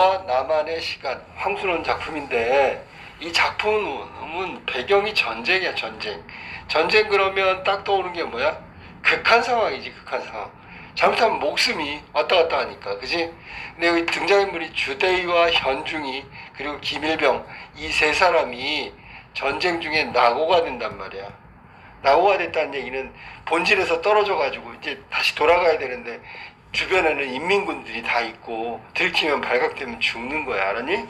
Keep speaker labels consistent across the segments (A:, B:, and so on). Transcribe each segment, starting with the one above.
A: 너와 나만의 시간, 황순원 작품인데 이 작품은 배경이 전쟁이야. 전쟁 그러면 딱 떠오르는 게 뭐야? 극한 상황이지. 극한 상황. 잘못하면 목숨이 왔다 갔다 하니까, 그지? 근데 여기 등장인물이 주대희와 현중이 그리고 김일병, 이 세 사람이 전쟁 중에 낙오가 된단 말이야. 낙오가 됐다는 얘기는 본질에서 떨어져 가지고 이제 다시 돌아가야 되는데 주변에는 인민군들이 다 있고 들키면 발각되면 죽는 거야. 알았니?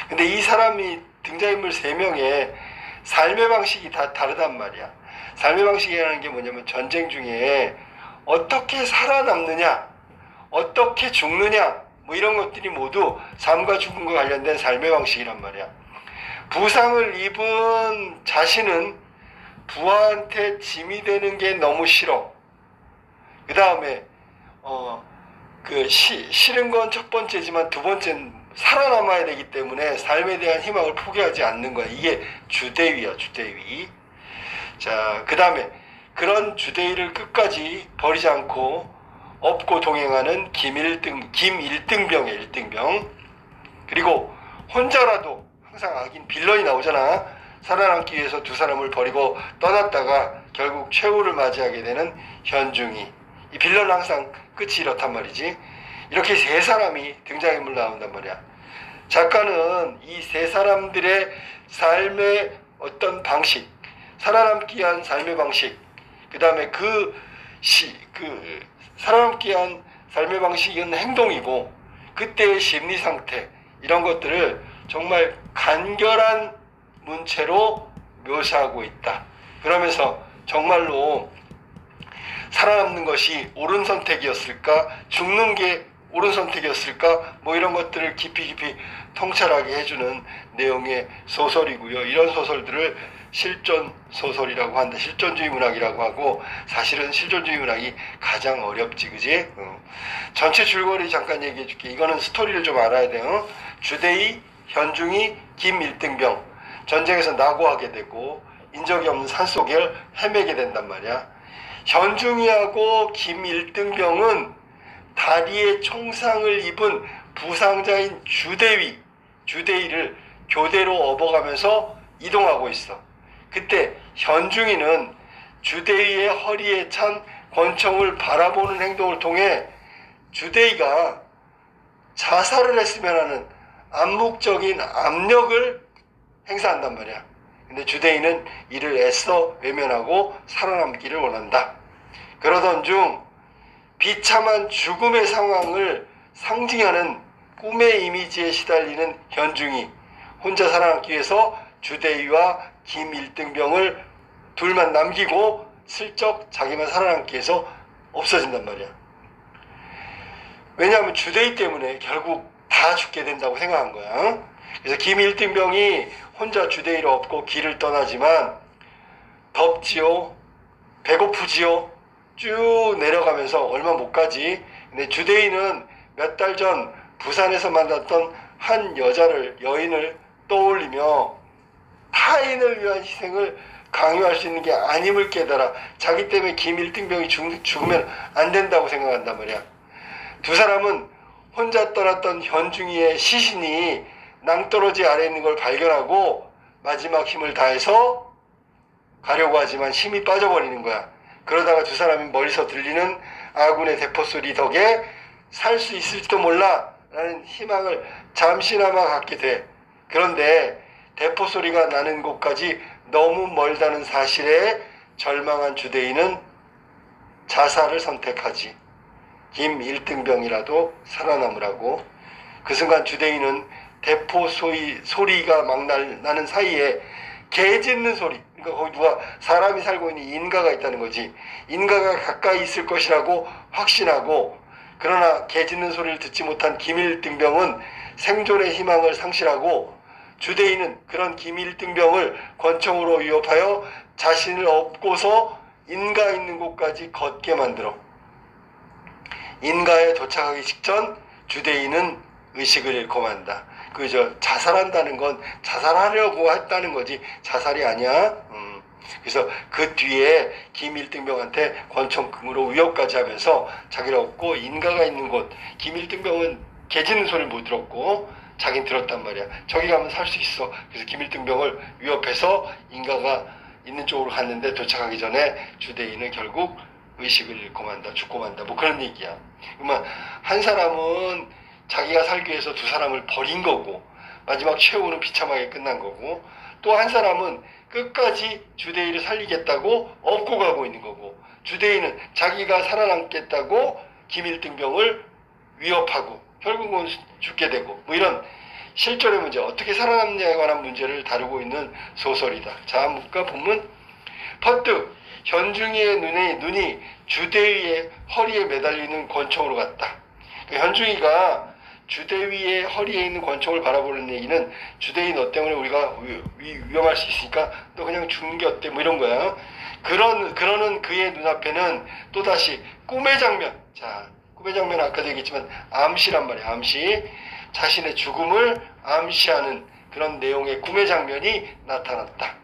A: 근데 이 사람이 등장인물 3명의 삶의 방식이 다 다르단 말이야. 삶의 방식이라는 게 뭐냐면 전쟁 중에 어떻게 살아남느냐, 어떻게 죽느냐, 뭐 이런 것들이 모두 삶과 죽음과 관련된 삶의 방식이란 말이야. 부상을 입은 자신은 부하한테 짐이 되는 게 너무 싫어. 그 다음에 싫은 건 첫 번째지만 두 번째는 살아남아야 되기 때문에 삶에 대한 희망을 포기하지 않는 거야. 이게 주대위야, 주대위. 자, 그 다음에 그런 주대위를 끝까지 버리지 않고 업고 동행하는 김일등병이야, 일등병. 그리고 혼자라도 항상 악인 빌런이 나오잖아. 살아남기 위해서 두 사람을 버리고 떠났다가 결국 최후를 맞이하게 되는 현중이. 이 빌런은 항상 끝이 이렇단 말이지. 이렇게 세 사람이 등장인물 나온단 말이야. 작가는 이 세 사람들의 삶의 어떤 방식, 살아남기 위한 삶의 방식, 그 다음에 살아남기 위한 삶의 방식은 행동이고 그때의 심리 상태, 이런 것들을 정말 간결한 문체로 묘사하고 있다. 그러면서 정말로 살아남는 것이 옳은 선택이었을까? 죽는 게 옳은 선택이었을까? 뭐 이런 것들을 깊이 통찰하게 해주는 내용의 소설이고요. 이런 소설들을 실존 소설이라고 한다. 실존주의 문학이라고 하고, 사실은 실존주의 문학이 가장 어렵지, 그지? 전체 줄거리 잠깐 얘기해 줄게. 이거는 스토리를 좀 알아야 돼요. 주대희, 현중이, 김일등병. 전쟁에서 낙오하게 되고 인적이 없는 산속을 헤매게 된단 말이야. 현중이하고 김일등병은 다리에 총상을 입은 부상자인 주대희를 교대로 업어가면서 이동하고 있어. 그때 현중이는 주대희의 허리에 찬 권총을 바라보는 행동을 통해 주대희가 자살을 했으면 하는 암묵적인 압력을 행사한단 말이야. 근데 주대희는 이를 애써 외면하고 살아남기를 원한다. 그러던 중 비참한 죽음의 상황을 상징하는 꿈의 이미지에 시달리는 현중이 혼자 살아남기 위해서 주대희와 김일등병을 둘만 남기고 슬쩍 자기만 살아남기 위해서 없어진단 말이야. 왜냐하면 주대희 때문에 결국 다 죽게 된다고 생각한 거야. 그래서 김일등병이 혼자 주대희를 업고 길을 떠나지만 덥지요, 배고프지요, 쭉 내려가면서 얼마 못 가지. 근데 주대희는 몇 달 전 부산에서 만났던 한 여인을 떠올리며 타인을 위한 희생을 강요할 수 있는 게 아님을 깨달아 자기 때문에 김일등병이 죽으면 안 된다고 생각한단 말이야. 두 사람은 혼자 떠났던 현중이의 시신이 낭떠러지 아래에 있는 걸 발견하고 마지막 힘을 다해서 가려고 하지만 힘이 빠져버리는 거야. 그러다가 두 사람이 멀리서 들리는 아군의 대포 소리 덕에 살 수 있을지도 몰라 라는 희망을 잠시나마 갖게 돼. 그런데 대포 소리가 나는 곳까지 너무 멀다는 사실에 절망한 주대희는 자살을 선택하지. 김일등병이라도 살아남으라고. 그 순간 주대희는 대포 소리가 막 나는 사이에 개 짖는 소리, 그러니까 거기 누가 사람이 살고 있는 인가가 있다는 거지. 인가가 가까이 있을 것이라고 확신하고, 그러나 개 짖는 소리를 듣지 못한 김일등병은 생존의 희망을 상실하고 주대희는 그런 김일등병을 권총으로 위협하여 자신을 업고서 인가 있는 곳까지 걷게 만들어. 인가에 도착하기 직전 주대희는 의식을 잃고 만다. 자살한다는 건 자살하려고 했다는 거지 자살이 아니야. 그래서 그 뒤에 김일등병한테 권총으로 위협까지 하면서 자기를 업고 인가가 있는 곳, 김일등병은 개 짖는 소리를 못 들었고 자긴 들었단 말이야. 저기 가면 살 수 있어. 그래서 김일등병을 위협해서 인가가 있는 쪽으로 갔는데 도착하기 전에 주대인은 결국 의식을 잃고 만다, 죽고 만다, 뭐 그런 얘기야. 그러면 한 사람은 자기가 살기 위해서 두 사람을 버린 거고 마지막 최후는 비참하게 끝난 거고, 또 한 사람은 끝까지 주대인을 살리겠다고 업고 가고 있는 거고, 주대인은 자기가 살아남겠다고 김일등병을 위협하고 결국은 죽게 되고, 뭐 이런 실존의 문제, 어떻게 살아남냐에 관한 문제를 다루고 있는 소설이다. 자, 문과 본문. 퍼뜩 현중이의 눈이 주대위의 허리에 매달리는 권총으로 갔다. 현중이가 주대위의 허리에 있는 권총을 바라보는 얘기는 주대위 너 때문에 우리가 위험할 수 있으니까 너 그냥 죽는 게 어때, 뭐 이런 거야. 그러는 그의 눈앞에는 또다시 꿈의 장면. 자, 꿈의 장면은 아까도 얘기했지만 암시란 말이야. 암시. 자신의 죽음을 암시하는 그런 내용의 꿈의 장면이 나타났다.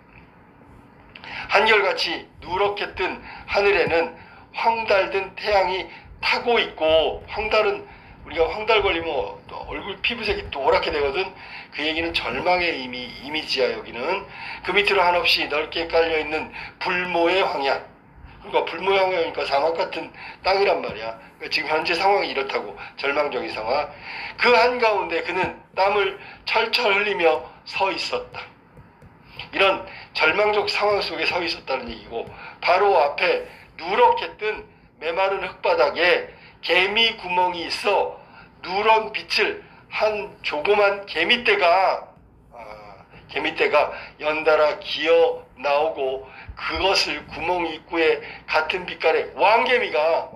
A: 한결같이 누렇게 뜬 하늘에는 황달든 태양이 타고 있고, 황달은 우리가 황달 걸리면 얼굴 피부색이 노랗게 되거든. 그 얘기는 절망의 이미지야. 여기는 그 밑으로 한없이 넓게 깔려있는 불모의 황야. 그러니까 불모의 황야니까 사막 같은 땅이란 말이야. 그러니까 지금 현재 상황이 이렇다고, 절망적인 상황. 그 한가운데 그는 땀을 철철 흘리며 서 있었다. 이런 절망적 상황 속에 서 있었다는 얘기고, 바로 앞에 누렇게 뜬 메마른 흙바닥에 개미 구멍이 있어 누런 빛을 한 조그만 개미떼가 연달아 기어 나오고, 그것을 구멍 입구에 같은 빛깔의 왕개미가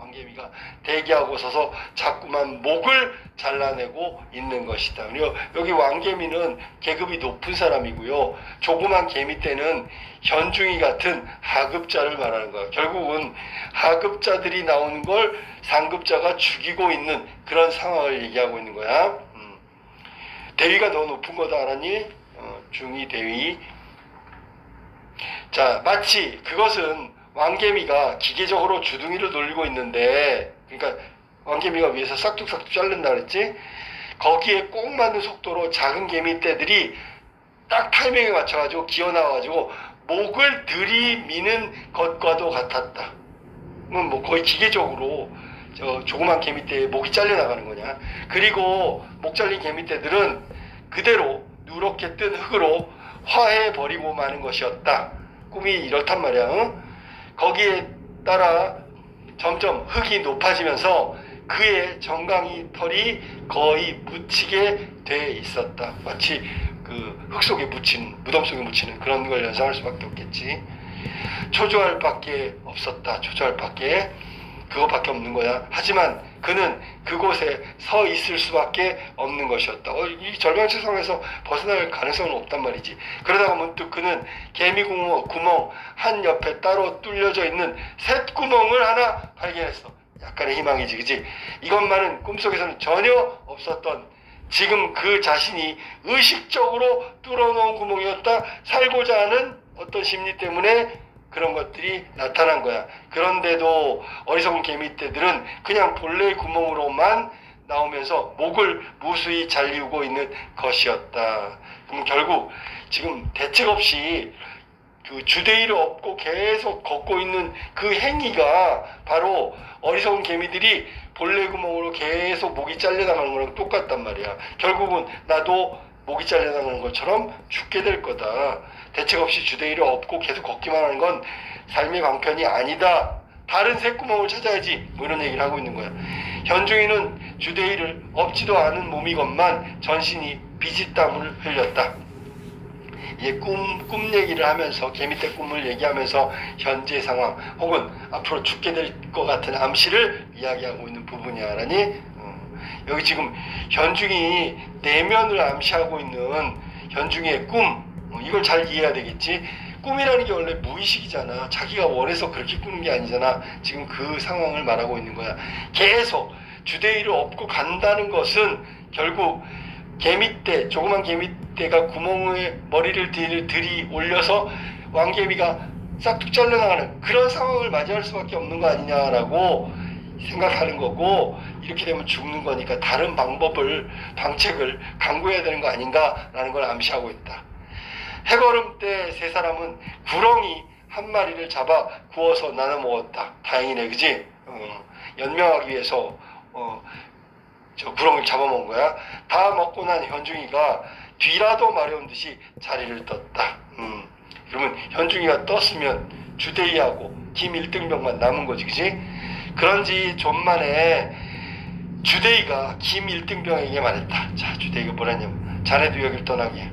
A: 대기하고 서서 자꾸만 목을 잘라내고 있는 것이다. 그리고 여기 왕개미는 계급이 높은 사람이고요. 조그만 개미떼는 현중이 같은 하급자를 말하는 거야. 결국은 하급자들이 나오는 걸 상급자가 죽이고 있는 그런 상황을 얘기하고 있는 거야. 대위가 더 높은 거다, 알았니? 중위 대위. 자, 마치 그것은 왕개미가 기계적으로 주둥이를 돌리고 있는데, 그러니까 왕개미가 위에서 싹둑싹둑 자른다 그랬지? 거기에 꼭 맞는 속도로 작은 개미떼들이 딱 타이밍에 맞춰가지고 기어 나와가지고 목을 들이미는 것과도 같았다. 뭐 거의 기계적으로 조그만 개미떼의 목이 잘려나가는 거냐. 그리고 목 잘린 개미떼들은 그대로 누렇게 뜬 흙으로 화해버리고 마는 것이었다. 꿈이 이렇단 말이야. 응? 거기에 따라 점점 흙이 높아지면서 그의 정강이 털이 거의 묻히게 돼 있었다. 마치 그 흙 속에 묻힌, 무덤 속에 묻히는 그런 걸 연상할 수밖에 없겠지. 초조할 밖에 없었다. 초조할 밖에. 그것밖에 없는 거야. 하지만 그는 그곳에 서 있을 수밖에 없는 것이었다. 이 절망적 상황에서 벗어날 가능성은 없단 말이지. 그러다가 문득 그는 개미 구멍 한 옆에 따로 뚫려져 있는 쇳구멍을 하나 발견했어. 약간의 희망이지, 그치? 이것만은 꿈속에서는 전혀 없었던, 지금 그 자신이 의식적으로 뚫어놓은 구멍이었다. 살고자 하는 어떤 심리 때문에 그런 것들이 나타난 거야. 그런데도 어리석은 개미떼들은 그냥 본래의 구멍으로만 나오면서 목을 무수히 잘리우고 있는 것이었다. 그럼 결국 지금 대책 없이 그 주대의를 업고 계속 걷고 있는 그 행위가 바로 어리석은 개미들이 본래 구멍으로 계속 목이 잘려나가는 거랑 똑같단 말이야. 결국은 나도 목이 잘려나가는 것처럼 죽게 될 거다. 대책 없이 주대의를 업고 계속 걷기만 하는 건 삶의 방편이 아니다. 다른 새구멍을 찾아야지. 뭐 이런 얘기를 하고 있는 거야. 현중이는 주대의를 업지도 않은 몸이건만 전신이 비지땀을 흘렸다. 이제 꿈 얘기를 하면서, 개미떼 꿈을 얘기하면서 현재 상황 혹은 앞으로 죽게 될 것 같은 암시를 이야기하고 있는 부분이야. 알았니? 여기 지금 현중이 내면을 암시하고 있는 현중이의 꿈, 이걸 잘 이해해야 되겠지. 꿈이라는 게 원래 무의식이잖아. 자기가 원해서 그렇게 꾸는 게 아니잖아. 지금 그 상황을 말하고 있는 거야. 계속 주대의를 업고 간다는 것은 결국 개미떼, 조그만 개미떼가 구멍에 머리를 들이 올려서 왕개미가 싹둑 잘려나가는 그런 상황을 맞이할 수밖에 없는 거 아니냐라고 생각하는 거고, 이렇게 되면 죽는 거니까 다른 방책을 강구해야 되는 거 아닌가라는 걸 암시하고 있다. 해걸음 때 세 사람은 구렁이 한 마리를 잡아 구워서 나눠 먹었다. 다행이네, 그지? 연명하기 위해서 저 구렁이를 잡아먹은 거야. 다 먹고 난 현중이가 뒤라도 마려운 듯이 자리를 떴다. 그러면 현중이가 떴으면 주대희하고 김 1등병만 남은 거지, 그지? 그런지 좀 만에 주대희가 김 1등병에게 말했다. 자, 주대희가 뭐랬냐면, 자네도 여길 떠나게.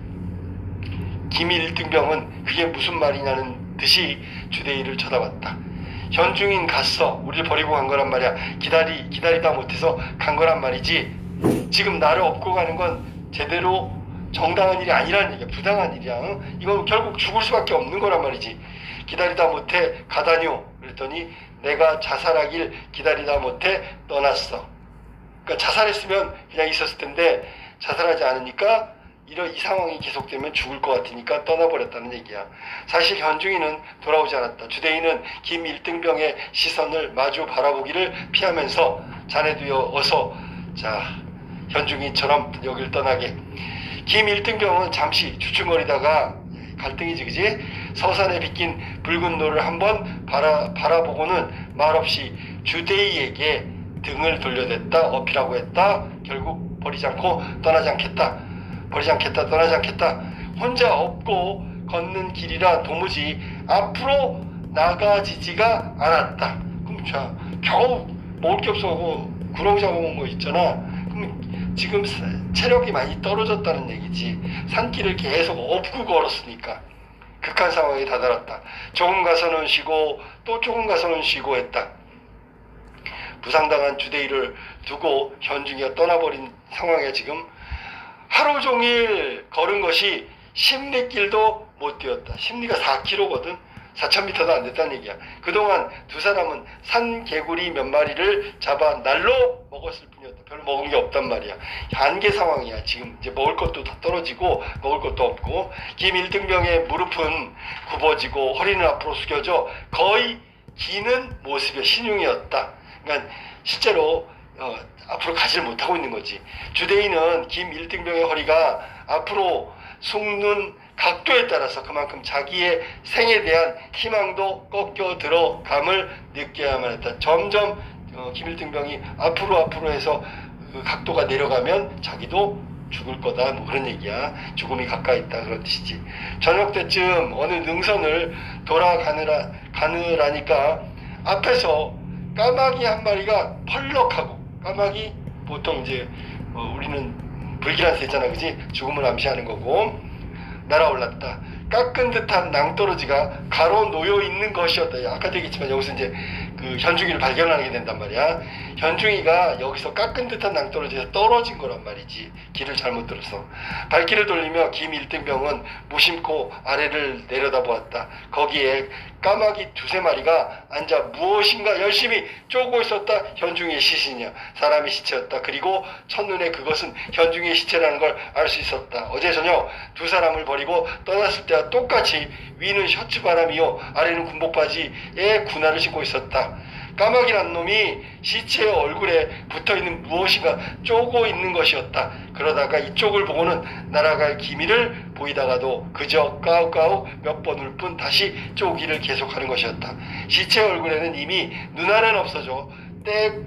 A: 김 1등병은 그게 무슨 말이냐는 듯이 주대희를 쳐다봤다. 현중인 갔어. 우리를 버리고 간 거란 말이야. 기다리다 못해서 간 거란 말이지. 지금 나를 업고 가는 건 제대로 정당한 일이 아니라는 얘기야. 부당한 일이야. 응? 이건 결국 죽을 수밖에 없는 거란 말이지. 기다리다 못해 가다뇨. 그랬더니 내가 자살하길 기다리다 못해 떠났어. 그러니까 자살했으면 그냥 있었을 텐데 자살하지 않으니까 이 상황이 계속되면 죽을 것 같으니까 떠나버렸다는 얘기야. 사실 현중이는 돌아오지 않았다. 주대희는 김 1등병의 시선을 마주 바라보기를 피하면서 자네도 어서 자 현중이처럼 여길 떠나게. 김 1등병은 잠시 주춤거리다가 갈등이지, 그지? 서산에 빗긴 붉은 노를 한번 바라보고는 말없이 주대희에게 등을 돌려댔다. 어필하고 했다. 결국 버리지 않고 떠나지 않겠다. 떠나지 않겠다. 혼자 업고 걷는 길이라 도무지 앞으로 나가지지가 않았다. 그럼 자, 겨우 먹을 게 없어서 구렁이 잡아먹은 거 있잖아. 그럼 지금 체력이 많이 떨어졌다는 얘기지. 산길을 계속 업고 걸었으니까 극한 상황에 다다랐다. 조금 가서는 쉬고 또 조금 가서는 쉬고 했다. 부상당한 주대희를 두고 현중이가 떠나버린 상황에 지금 하루 종일 걸은 것이 십리길도 못 뛰었다. 십리가 4km거든. 4,000m도 안 됐다는 얘기야. 그동안 두 사람은 산 개구리 몇 마리를 잡아 날로 먹었을 뿐이었다. 별로 먹은 게 없단 말이야. 한계 상황이야. 지금 이제 먹을 것도 다 떨어지고 먹을 것도 없고, 김 1등병의 무릎은 굽어지고 허리는 앞으로 숙여져 거의 기는 모습의 신용이었다. 그러니까 실제로 앞으로 가지를 못하고 있는 거지. 주대희는 김 1등병의 허리가 앞으로 솟는 각도에 따라서 그만큼 자기의 생에 대한 희망도 꺾여 들어감을 느껴야만 했다. 점점 김 1등병이 앞으로 해서 그 각도가 내려가면 자기도 죽을 거다, 뭐 그런 얘기야. 죽음이 가까이 있다, 그런 뜻이지. 저녁 때쯤 어느 능선을 가느라니까 앞에서 까마귀 한 마리가 펄럭하고, 까마귀 보통 이제 우리는 불길한 새잖아, 그지? 죽음을 암시하는 거고, 날아올랐다. 깎은 듯한 낭떠러지가 가로 놓여 있는 것이었다. 아까도 얘기했지만 여기서 이제 그 현중이를 발견하게 된단 말이야. 현중이가 여기서 깎은 듯한 낭떠러지에서 떨어진 거란 말이지. 길을 잘못 들어서. 발길을 돌리며 김 1등병은 무심코 아래를 내려다보았다. 거기에 까마귀 두세 마리가 앉아 무엇인가 열심히 쪼고 있었다. 현중이의 시신이야. 사람의 시체였다. 그리고 첫눈에 그것은 현중이의 시체라는 걸 알 수 있었다. 어제 저녁 두 사람을 버리고 떠났을 때와 똑같이 위는 셔츠 바람이요 아래는 군복 바지에 군화를 신고 있었다. 까마귀란 놈이 시체의 얼굴에 붙어있는 무엇인가 쪼고 있는 것이었다. 그러다가 이쪽을 보고는 날아갈 기미를 보이다가도 그저 까욱까욱 몇 번 울 뿐 다시 쪼기를 계속하는 것이었다. 시체 얼굴에는 이미 눈알은 없어져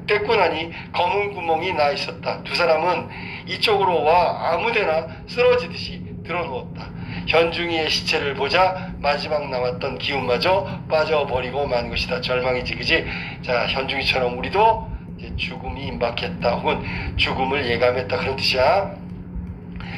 A: 떼고 나니 검은 구멍이 나 있었다. 두 사람은 이쪽으로 와 아무데나 쓰러지듯이 드러누웠다. 현중이의 시체를 보자 마지막 남았던 기운마저 빠져버리고 만 것이다. 절망이지, 그지? 자, 현중이처럼 우리도 이제 죽음이 임박했다, 혹은 죽음을 예감했다, 그런 뜻이야.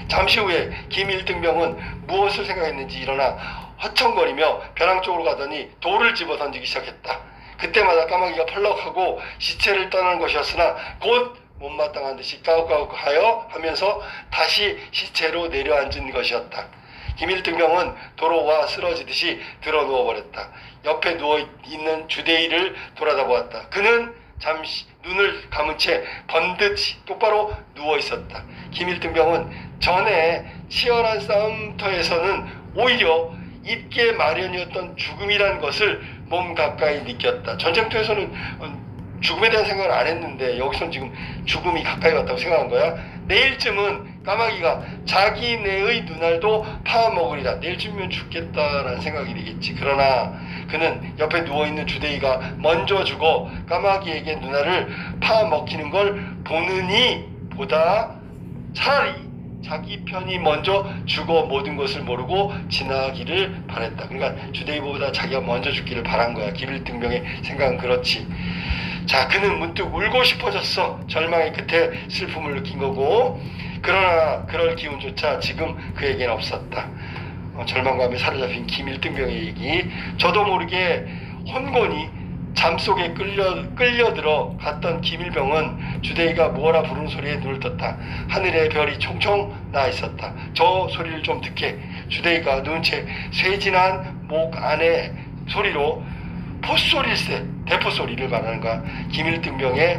A: 잠시 후에 김 1등병은 무엇을 생각했는지 일어나 허청거리며 벼랑 쪽으로 가더니 돌을 집어 던지기 시작했다. 그때마다 까마귀가 펄럭하고 시체를 떠나는 것이었으나 곧 못마땅한 듯이 까욱까욱하여 하면서 다시 시체로 내려앉은 것이었다. 김 1등병은 도로와 쓰러지듯이 들어 누워버렸다. 옆에 누워있는 주대희를 돌아다보았다. 그는 잠시 눈을 감은 채 번듯이 똑바로 누워있었다. 김 1등병은 전에 치열한 싸움터에서는 오히려 입게 마련이었던 죽음이란 것을 몸 가까이 느꼈다. 전쟁터에서는 죽음에 대한 생각을 안 했는데 여기서는 지금 죽음이 가까이 왔다고 생각한 거야. 내일쯤은 까마귀가 자기네의 눈알도 파먹으리라. 내일쯤이면 죽겠다라는 생각이 되겠지. 그러나 그는 옆에 누워있는 주데이가 먼저 죽어 까마귀에게 눈알을 파먹히는 걸 보느니 보다 차라리 자기 편이 먼저 죽어 모든 것을 모르고 지나기를 바랬다. 그러니까 주데이보다 자기가 먼저 죽기를 바란 거야. 기밀등병의 생각은 그렇지. 자, 그는 문득 울고 싶어졌어. 절망의 끝에 슬픔을 느낀 거고, 그러나 그럴 기운조차 지금 그에게는 없었다. 절망감에 사로잡힌 김일등병의 얘기. 저도 모르게 혼곤이 잠속에 끌려들어 갔던 김일병은 주데이가 뭐라 부르는 소리에 눈을 떴다. 하늘에 별이 총총 나 있었다. 저 소리를 좀 듣게. 주데이가 누운 채 쇠진한 목 안에 소리로 포소리일세, 대포소리를 말하는 거야. 김일등병에게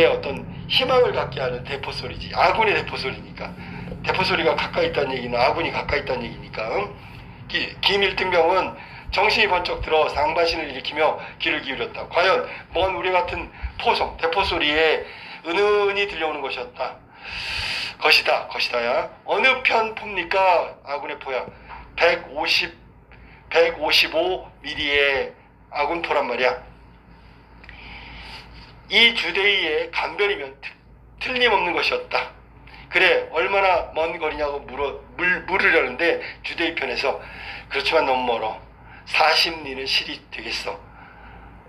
A: 어떤 희망을 갖게 하는 대포소리지. 아군의 대포소리니까. 대포소리가 가까이 있다는 얘기는 아군이 가까이 있다는 얘기니까. 김일등병은 정신이 번쩍 들어 상반신을 일으키며 귀를 기울였다. 과연 먼 우리 같은 포성, 대포소리에 은은히 들려오는 것이다야. 어느 편 봅니까? 아군의 포야. 155mm의 아군포란 말이야. 이 주데이의 간별이면 틀림없는 것이었다. 그래, 얼마나 먼 거리냐고 물으려는데 주데이 편에서 그렇지만 너무 멀어. 40리는 실이 되겠어.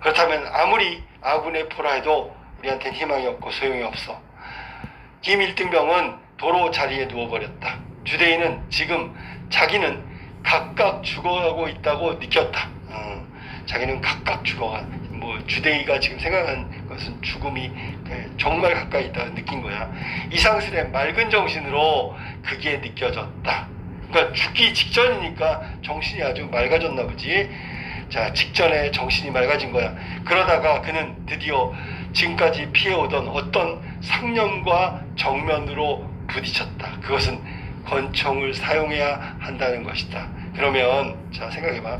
A: 그렇다면 아무리 아군의 포라 해도 우리한테는 희망이 없고 소용이 없어. 김일등병은 도로 자리에 누워버렸다. 주데이는 지금 자기는 각각 죽어가고 있다고 느꼈다. 자기는 각각 죽어가. 주데이가 지금 생각한 것은 죽음이 정말 가까이 있다고 느낀 거야. 이상스레 맑은 정신으로 그게 느껴졌다. 그러니까 죽기 직전이니까 정신이 아주 맑아졌나 보지. 자, 직전에 정신이 맑아진 거야. 그러다가 그는 드디어 지금까지 피해오던 어떤 상념과 정면으로 부딪혔다. 그것은 권총을 사용해야 한다는 것이다. 그러면 자, 생각해봐.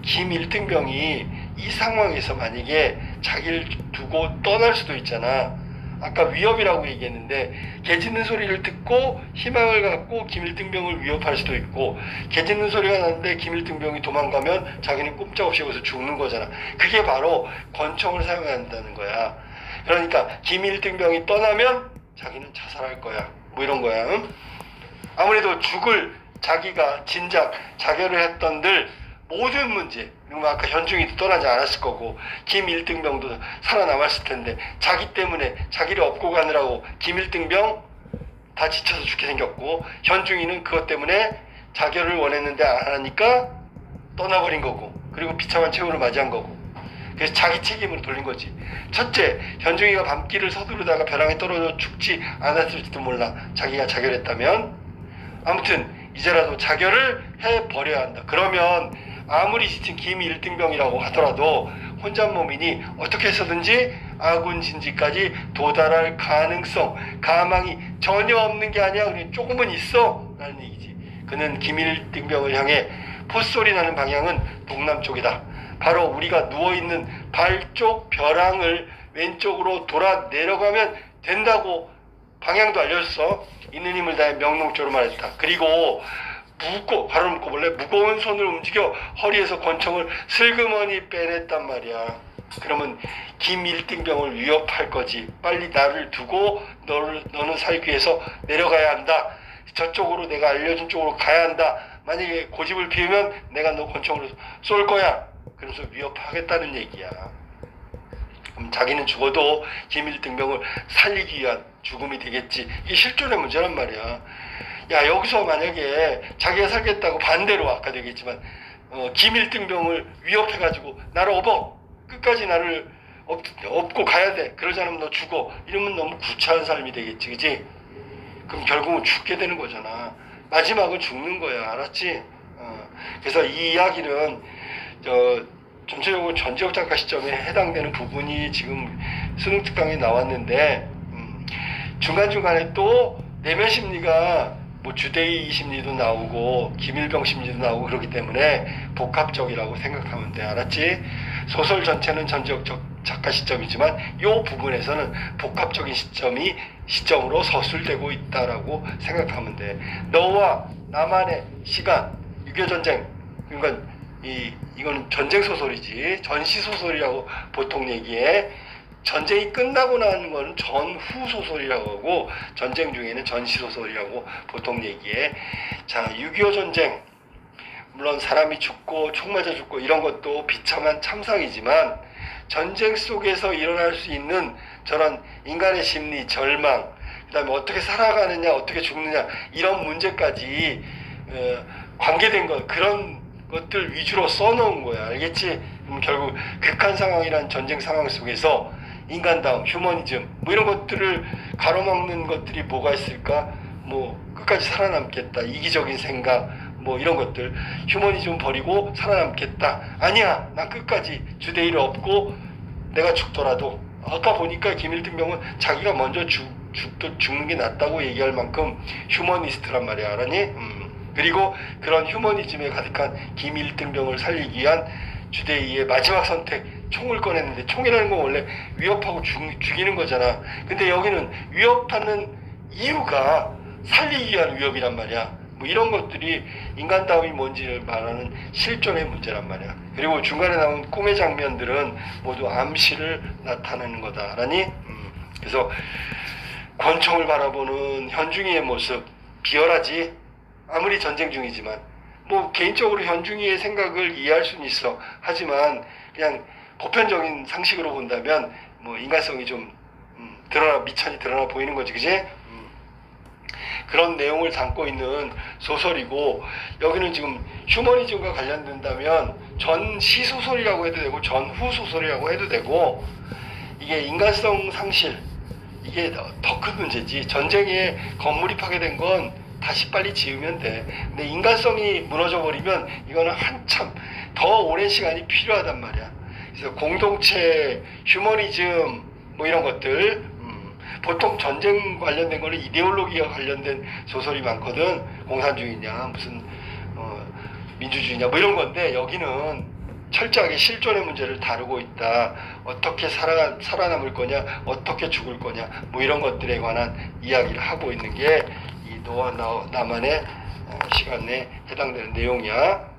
A: 김일등병이 이 상황에서 만약에 자기를 두고 떠날 수도 있잖아. 아까 위협이라고 얘기했는데 개 짖는 소리를 듣고 희망을 갖고 김일등병을 위협할 수도 있고, 개 짖는 소리가 나는데 김일등병이 도망가면 자기는 꼼짝없이 거기서 죽는 거잖아. 그게 바로 권총을 사용해야 한다는 거야. 그러니까 김일등병이 떠나면 자기는 자살할 거야. 뭐 이런 거야. 응? 아무래도 죽을 자기가 진작 자결을 했던들 모든 문제, 그리고 아까 현중이도 떠나지 않았을 거고 김일등병도 살아남았을 텐데 자기 때문에 자기를 업고 가느라고 김일등병 다 지쳐서 죽게 생겼고, 현중이는 그것 때문에 자결을 원했는데 안 하니까 떠나버린 거고, 그리고 비참한 최후를 맞이한 거고, 그래서 자기 책임으로 돌린 거지. 첫째, 현중이가 밤길을 서두르다가 벼랑에 떨어져 죽지 않았을지도 몰라. 자기가 자결했다면. 아무튼 이제라도 자결을 해버려야 한다. 그러면 아무리 지친 김일등병이라고 하더라도 혼자 몸이니 어떻게 해서든지 아군 진지까지 도달할 가능성, 가망이 전혀 없는 게 아니야. 그냥 조금은 있어 라는 얘기지. 그는 김일등병을 향해 포소리 나는 방향은 동남쪽이다. 바로 우리가 누워있는 발 쪽 벼랑을 왼쪽으로 돌아 내려가면 된다고 방향도 알려줬어. 있는 힘을 다해 명령적으로 말했다. 그리고 바로 묶고 볼래? 무거운 손을 움직여 허리에서 권총을 슬그머니 빼냈단 말이야. 그러면 김일등병을 위협할 거지. 빨리 나를 두고 너는 살기 위해서 내려가야 한다. 저쪽으로, 내가 알려준 쪽으로 가야 한다. 만약에 고집을 피우면 내가 너 권총으로 쏠 거야. 그래서 위협하겠다는 얘기야. 그럼 자기는 죽어도 김일등병을 살리기 위한 죽음이 되겠지. 이게 실존의 문제란 말이야. 야, 여기서 만약에 자기가 살겠다고 반대로 아까도 얘기했지만 김일등병을 위협해가지고 나를 끝까지 나를 업고 가야 돼. 그러지 않으면 너 죽어. 이러면 너무 구차한 삶이 되겠지, 그지? 그럼 결국은 죽게 되는 거잖아. 마지막은 죽는 거야, 알았지? 그래서 이 이야기는 전체적으로 전지적 작가 시점에 해당되는 부분이 지금 수능 특강에 나왔는데 중간중간에 또 내면 심리가 뭐 주대위 심리도 나오고 김일병 심리도 나오고 그러기 때문에 복합적이라고 생각하면 돼. 알았지? 소설 전체는 전지적 작가 시점이지만 이 부분에서는 복합적인 시점으로 서술되고 있다라고 생각하면 돼. 너와 나만의 시간, 6.25 전쟁. 그러니까 이거는 전쟁 소설이지. 전시 소설이라고 보통 얘기해. 전쟁이 끝나고 나는 거는 전후 소설이라고 하고 전쟁 중에는 전시 소설이라고 보통 얘기해. 자, 6.25 전쟁. 물론 사람이 죽고 총 맞아 죽고 이런 것도 비참한 참상이지만 전쟁 속에서 일어날 수 있는 저런 인간의 심리, 절망, 그 다음에 어떻게 살아가느냐, 어떻게 죽느냐 이런 문제까지 관계된 것, 그런 것들 위주로 써놓은 거야. 알겠지? 결국 극한 상황이란 전쟁 상황 속에서 인간다움, 휴머니즘 뭐 이런 것들을 가로막는 것들이 뭐가 있을까? 뭐 끝까지 살아남겠다, 이기적인 생각 뭐 이런 것들, 휴머니즘 버리고 살아남겠다. 아니야, 난 끝까지 주대의를 업고 내가 죽더라도. 아까 보니까 김일등병은 자기가 먼저 죽는 게 낫다고 얘기할 만큼 휴머니스트란 말이야. 알았니? 그리고 그런 휴머니즘에 가득한 김일등병을 살리기 위한 주대의의 마지막 선택, 총을 꺼냈는데, 총이라는 건 원래 위협하고 죽이는 거잖아. 근데 여기는 위협하는 이유가 살리기 위한 위협이란 말이야. 뭐 이런 것들이 인간다움이 뭔지를 말하는 실존의 문제란 말이야. 그리고 중간에 나온 꿈의 장면들은 모두 암시를 나타내는 거다. 알았니? 그래서 권총을 바라보는 현중이의 모습, 비열하지? 아무리 전쟁 중이지만. 뭐 개인적으로 현중이의 생각을 이해할 수는 있어. 하지만 그냥 보편적인 상식으로 본다면 뭐 인간성이 좀 미천이 드러나 보이는 거지, 그지? 그런 내용을 담고 있는 소설이고, 여기는 지금 휴머니즘과 관련된다면 전시 소설이라고 해도 되고 전후 소설이라고 해도 되고, 이게 인간성 상실, 이게 더 큰 문제지. 전쟁에 건물이 파괴된 건 다시 빨리 지으면 돼. 근데 인간성이 무너져 버리면 이거는 한참 더 오랜 시간이 필요하단 말이야. 그래서 공동체, 휴머니즘 뭐 이런 것들, 보통 전쟁 관련된 거는 이데올로기와 관련된 소설이 많거든. 공산주의냐 무슨 민주주의냐 뭐 이런 건데, 여기는 철저하게 실존의 문제를 다루고 있다. 어떻게 살아남을 거냐, 어떻게 죽을 거냐 뭐 이런 것들에 관한 이야기를 하고 있는 게 이 너와 나만의 시간에 해당되는 내용이야.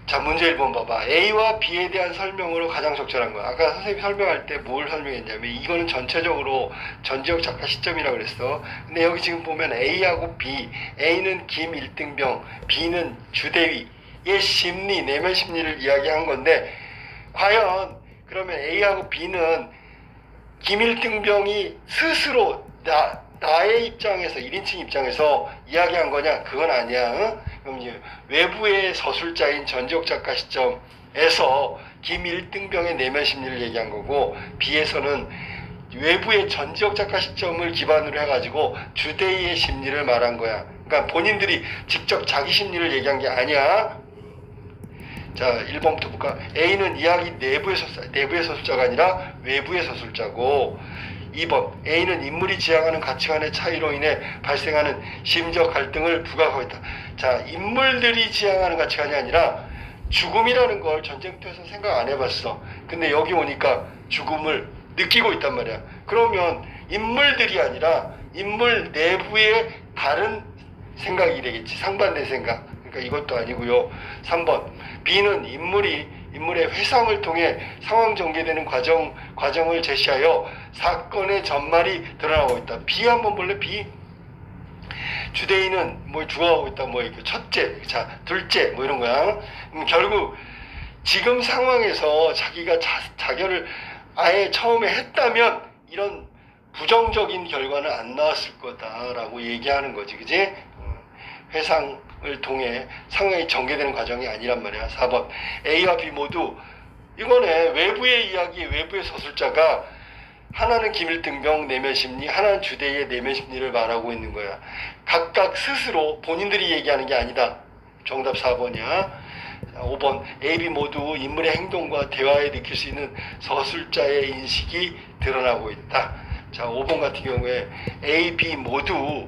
A: 자, 문제 1번 봐봐. A와 B에 대한 설명으로 가장 적절한 거야. 아까 선생님이 설명할 때 뭘 설명했냐면, 이거는 전체적으로 전지적 작가 시점이라고 그랬어. 근데 여기 지금 보면 A하고 B, A는 김일등병, B는 주대위의 심리, 내면 심리를 이야기한 건데, 과연 그러면 A하고 B는 김일등병이 스스로 나의 입장에서, 1인칭 입장에서 이야기한 거냐? 그건 아니야. 응? 그럼 이제 외부의 서술자인 전지적 작가 시점에서 김일등병의 내면 심리를 얘기한 거고, B에서는 외부의 전지적 작가 시점을 기반으로 해가지고 주대의의 심리를 말한 거야. 그러니까 본인들이 직접 자기 심리를 얘기한 게 아니야. 자, 1번부터 볼까? A는 이야기 내부의 서술자가 아니라 외부의 서술자고, 2번, A는 인물이 지향하는 가치관의 차이로 인해 발생하는 심적 갈등을 부각하고 있다. 자, 인물들이 지향하는 가치관이 아니라 죽음이라는 걸 전쟁터에서 생각 안 해봤어. 근데 여기 오니까 죽음을 느끼고 있단 말이야. 그러면 인물들이 아니라 인물 내부의 다른 생각이 되겠지. 상반된 생각. 그러니까 이것도 아니고요. 3번, B는 인물의 회상을 통해 상황 전개되는 과정을 제시하여 사건의 전말이 드러나고 있다. B 한번 볼래? B. 주대인은 뭐 죽어가고 있다. 뭐 첫째, 자, 둘째, 뭐 이런 거야. 결국 지금 상황에서 자기가 자결을 아예 처음에 했다면 이런 부정적인 결과는 안 나왔을 거다라고 얘기하는 거지, 그지? 회상을 통해 상황이 전개되는 과정이 아니란 말이야. 4번, A와 B 모두 이거네. 외부의 이야기, 외부의 서술자가 하나는 김일등병 내면 심리, 하나는 주대의 내면 심리를 말하고 있는 거야. 각각 스스로 본인들이 얘기하는 게 아니다. 정답 4번이야. 5번, A, B 모두 인물의 행동과 대화에 느낄 수 있는 서술자의 인식이 드러나고 있다. 자, 5번 같은 경우에 A, B 모두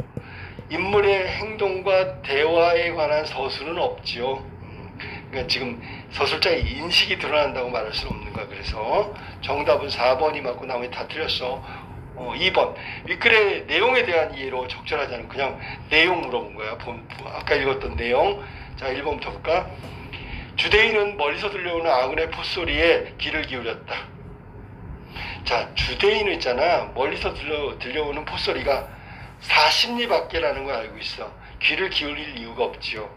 A: 인물의 행동과 대화에 관한 서술은 없지요. 그러니까 지금 서술자의 인식이 드러난다고 말할 수는 없는 거야. 그래서 정답은 4번이 맞고 나머지 다 틀렸어. 2번 윗글의 내용에 대한 이해로 적절하지 않은 그냥 내용 물어본 거야. 아까 읽었던 내용. 자, 1번부터 볼까? 주대인은 멀리서 들려오는 아군의 풋소리에 귀를 기울였다. 자, 주대인은 있잖아. 멀리서 들려오는 풋소리가 40리 밖에라는 걸 알고 있어. 귀를 기울일 이유가 없지요.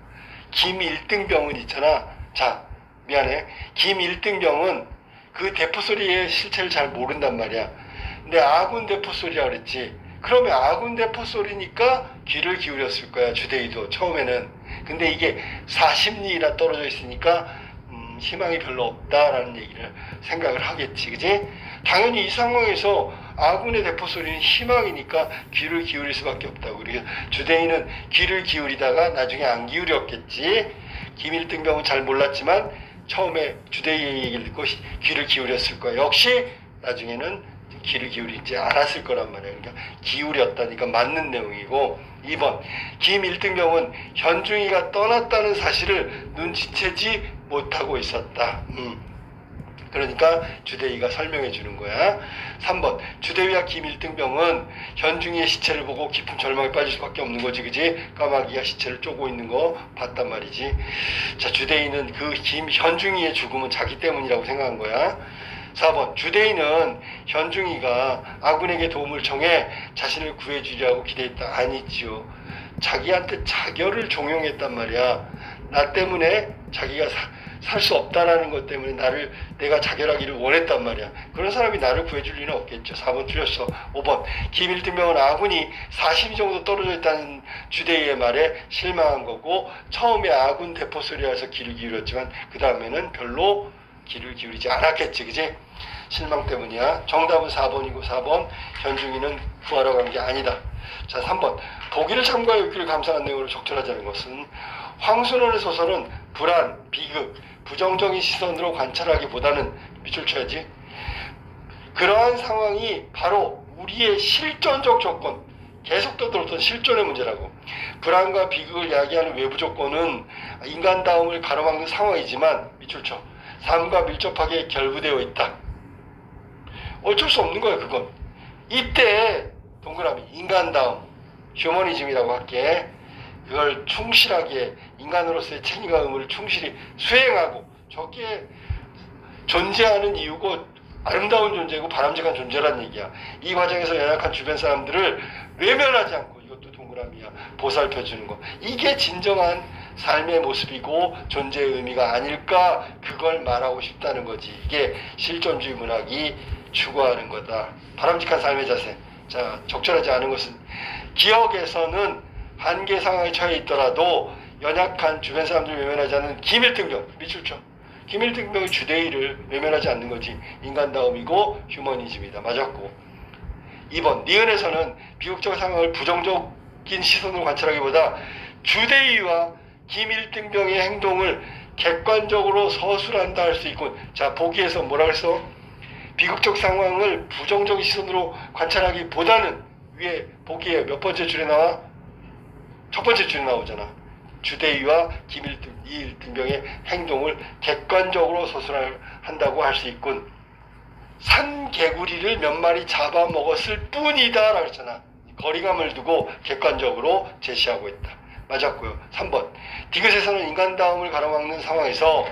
A: 김 1등병은 있잖아. 자, 미안해. 김 1등병은 그 대포소리의 실체를 잘 모른단 말이야. 근데 아군 대포소리라 그랬지. 그러면 아군 대포소리니까 귀를 기울였을 거야. 주대위도 처음에는. 근데 이게 40리나 떨어져 있으니까 희망이 별로 없다라는 얘기를 생각을 하겠지. 그지? 당연히 이 상황에서 아군의 대포소리는 희망이니까 귀를 기울일 수밖에 없다고. 그래서 주대인은 귀를 기울이다가 나중에 안 기울였겠지. 김일등병은 잘 몰랐지만 처음에 주대인의 얘기를 듣고 귀를 기울였을 거야. 역시 나중에는 귀를 기울이지 않았을 거란 말이야. 그러니까 기울였다니까 맞는 내용이고. 2번 김일등병은 현중이가 떠났다는 사실을 눈치채지 못하고 있었다. 그러니까 주대위가 설명해 주는 거야. 3번 주대위와 김일등병은 현중이의 시체를 보고 깊은 절망에 빠질 수밖에 없는 거지. 그지? 까마귀가 시체를 쪼고 있는 거 봤단 말이지. 자, 주대위는 그 현중이의 죽음은 자기 때문이라고 생각한 거야. 4번 주대인은 현중이가 아군에게 도움을 청해 자신을 구해주리라고 기대했다. 아니지요. 자기한테 자결을 종용했단 말이야. 나 때문에 자기가 살 수 없다라는 것 때문에 내가 자결하기를 원했단 말이야. 그런 사람이 나를 구해줄 리는 없겠죠. 4번 틀렸어. 5번 김일등병은 아군이 40리 정도 떨어져 있다는 주대위의 말에 실망한 거고, 처음에 아군 대포 소리라서 귀를 기울였지만 그 다음에는 별로 귀를 기울이지 않았겠지. 그지? 실망 때문이야. 정답은 4번이고 4번 현중이는 구하러 간 게 아니다. 자, 3번 보기를 참고하여 읽기를 감상한 내용으로 적절하지 않은 것은 황순원의 소설은 불안, 비극, 부정적인 시선으로 관찰하기보다는 밑줄 쳐야지. 그러한 상황이 바로 우리의 실존적 조건, 계속 떠들었던 실존의 문제라고. 불안과 비극을 야기하는 외부 조건은 인간다움을 가로막는 상황이지만 밑줄 쳐. 삶과 밀접하게 결부되어 있다. 어쩔 수 없는 거야, 그건. 이때 동그라미 인간다움, 휴머니즘이라고 할게. 그걸 충실하게 인간으로서의 책임과 의무를 충실히 수행하고, 저게 존재하는 이유고 아름다운 존재고 바람직한 존재란 얘기야. 이 과정에서 연약한 주변 사람들을 외면하지 않고, 이것도 동그라미야, 보살펴주는 거. 이게 진정한 삶의 모습이고 존재의 의미가 아닐까, 그걸 말하고 싶다는 거지. 이게 실존주의 문학이 추구하는 거다. 바람직한 삶의 자세. 자, 적절하지 않은 것은 기억에서는 한계 상황에 처해 있더라도 연약한 주변 사람들을 외면하지 않는 김일등병, 밑줄 쳐. 김일등병의 주대의를 외면하지 않는 거지. 인간다움이고 휴머니즘이다. 맞았고. 2번 니은에서는 비극적 상황을 부정적인 시선으로 관찰하기보다 주대의와 김일등병의 행동을 객관적으로 서술한다 할 수 있군. 자, 보기에서 뭐라 그랬어? 비극적 상황을 부정적인 시선으로 관찰하기보다는, 위에 보기에 몇 번째 줄에 나와? 첫 번째 줄에 나오잖아. 주대위와 김일등병의 행동을 객관적으로 서술한다고 할 수 있군. 산개구리를 몇 마리 잡아먹었을 뿐이다 라고 했잖아. 거리감을 두고 객관적으로 제시하고 있다. 맞았고요. 3번 디귿에서는 인간다움을 가로막는 상황에서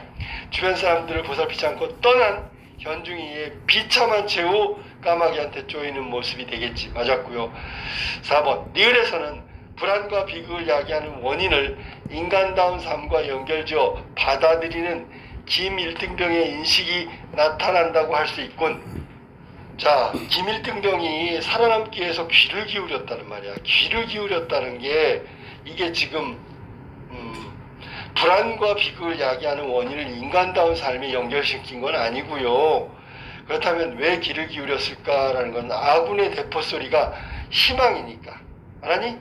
A: 주변 사람들을 보살피지 않고 떠난 현중이의 비참한 채우 까마귀한테 쪼이는 모습이 되겠지. 맞았고요. 4번 니을에서는 불안과 비극을 야기하는 원인을 인간다운 삶과 연결지어 받아들이는 김일등병의 인식이 나타난다고 할 수 있군. 자, 김일등병이 살아남기 위해서 귀를 기울였다는 말이야. 귀를 기울였다는 게 이게 지금 불안과 비극을 야기하는 원인을 인간다운 삶에 연결시킨 건 아니고요. 그렇다면 왜 귀를 기울였을까라는 건 아군의 대포 소리가 희망이니까. 알았니?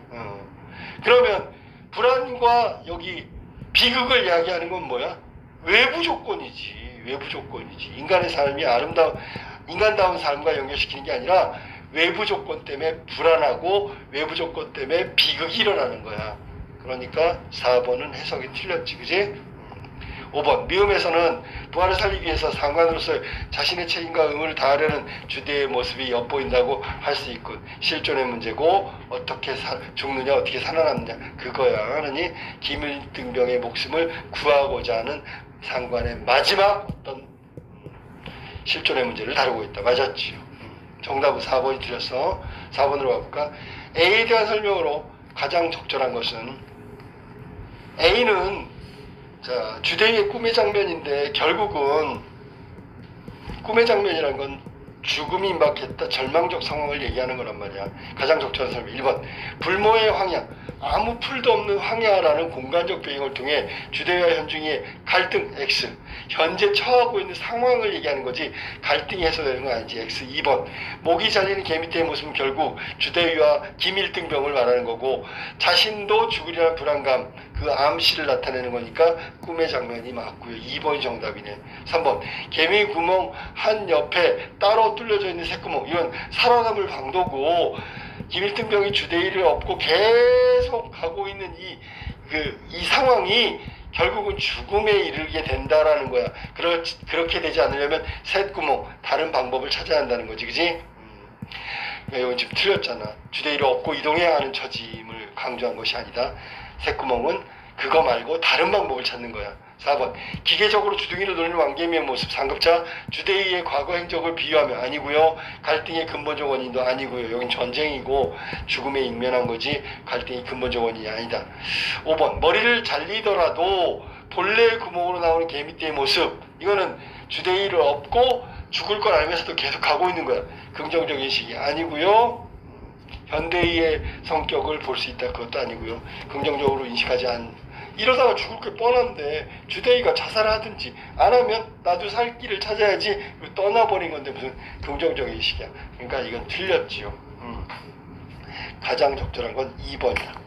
A: 그러면 불안과 여기 비극을 야기하는 건 뭐야? 외부 조건이지. 외부 조건이지. 인간의 삶이 인간다운 삶과 연결시키는 게 아니라 외부 조건 때문에 불안하고 외부 조건 때문에 비극이 일어나는 거야. 그러니까 4번은 해석이 틀렸지, 그지? 5번 미음에서는 부활을 살리기 위해서 상관으로서 자신의 책임과 의무를 다하려는 주대의 모습이 엿보인다고 할 수 있군. 실존의 문제고 어떻게 죽느냐 어떻게 살아남느냐 그거야. 그러니 김일등병의 목숨을 구하고자 하는 상관의 마지막 어떤 실존의 문제를 다루고 있다. 맞았지요. 정답은 4번이 틀렸어. 4번으로 가볼까? A에 대한 설명으로 가장 적절한 것은 A는 자, 주대의 꿈의 장면인데 결국은 꿈의 장면이라는 건 죽음이 임박했다 절망적 상황을 얘기하는 거란 말이야. 가장 적절한 설명 1번 불모의 황야, 아무 풀도 없는 황야라는 공간적 배경을 통해 주대와 현중의 갈등 X, 현재 처하고 있는 상황을 얘기하는 거지 갈등이 해소되는 건 아니지. X. 2번 목이 잘리는 개미떼의 모습은 결국 주대위와 김일등병을 말하는 거고 자신도 죽으리라는 불안감, 그 암시를 나타내는 거니까 꿈의 장면이 맞고요. 2번이 정답이네. 3번 개미 구멍 한 옆에 따로 뚫려져 있는 새구멍, 이건 살아남을 방도고 김일등병이 주대위를 업고 계속 가고 있는 이 상황이 결국은 죽음에 이르게 된다라는 거야. 그렇게 되지 않으려면 셋구멍 다른 방법을 찾아야 한다는 거지, 그지? 이건 지금 틀렸잖아. 주대위를 업고 이동해야 하는 처짐을 강조한 것이 아니다. 셋구멍은 그거 말고 다른 방법을 찾는 거야. 4번 기계적으로 주둥이를 노리는 왕개미의 모습, 상급자 주대위의 과거 행적을 비유하며 아니고요. 갈등의 근본적 원인도 아니고요. 여긴 전쟁이고 죽음에 직면한 거지 갈등의 근본적 원인이 아니다. 5번 머리를 잘리더라도 본래의 구멍으로 나오는 개미떼의 모습, 이거는 주대위를 업고 죽을 걸 알면서도 계속 가고 있는 거야. 긍정적인 식이 아니고요. 현대의의 성격을 볼 수 있다, 그것도 아니고요. 긍정적으로 인식하지 않는, 이러다가 죽을 게 뻔한데 주대위가 자살하든지 안 하면 나도 살 길을 찾아야지 떠나버린 건데 무슨 긍정적인 식이야. 그러니까 이건 틀렸지요. 가장 적절한 건 2번이야.